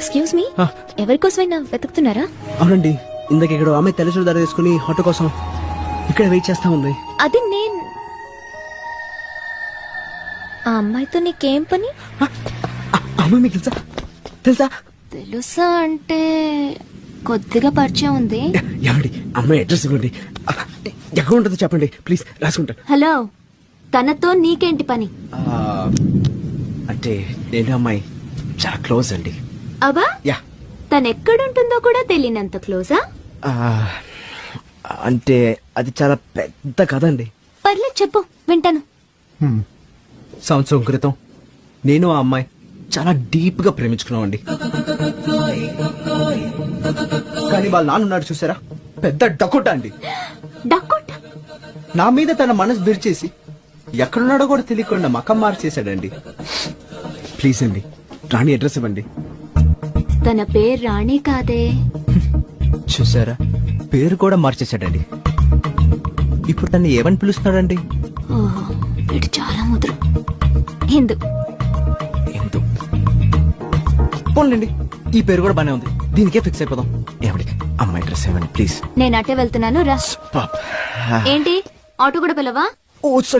Excuse me, ఎవరికోసమైనా వెతుకుతున్నారా? అవునండి, ఇందాక ఇక్కడ ఆమె తెల్ల చూడదార వేసుకుని ఆటో కోసం ఇక్కడ వెయిట్ చేస్తా ఉంది. అది నేను. ఆ అమ్మాయితో నీకేం పని? అమ్మాయి మీకు తెలుసా? తెలుసా తెలుసా అంటే కొద్దిగా పరిచయం ఉంది. ఏమండి, అమ్మాయి అడ్రస్ ఇవ్వండి. ఎక్కడ ఉంటుందో చెప్పండి ప్లీజ్, రాసుకుంటాను. హలో, తనతో నీకేంటి పని? అంటే నేను అమ్మాయి చాలా క్లోజ్ అండి. అబ్బా, యా. తనెక్కడుంటుందో కూడా తెలియనంత క్లోజా? అంటే అది చాలా పెద్ద కథ అండి. పర్లేదు చెప్పు, వింటాను. సంవత్సరం క్రితం నేను ఆ అమ్మాయి చాలా డీప్ గా ప్రేమించుకున్నామండి. కానీ వాళ్ళ నాన్నున్నాడు చూసారా, పెద్ద డకోట అండి. డకోటా? నా మీద తన మనసు విరిచేసి ఎక్కడున్నాడో కూడా తెలియకుండా మకం మార్చేశాడండి. ప్లీజ్ అండి, రాణి అడ్రస్ ఇవ్వండి. తన పేరు రాణి కాదే. చూసారా, పేరు కూడా మార్చేశాడండి. ఇప్పుడు తను ఏమని పిలుస్తున్నాడండి? ఓహో, వీడు చాలా ముదురు. హిందూ. ఎందు పోన్లేండి, ఈ పేరు కూడా బానే ఉంది, దీనికే ఫిక్స్ అయిపోదాం. ఏమండి, అమ్మాయి డ్రెస్ ఇవ్వండి ప్లీజ్. నేను అట్టే వెళ్తున్నాను, రా. ఏంటి, ఆటో కూడా పిలవా? ఓ సారీ.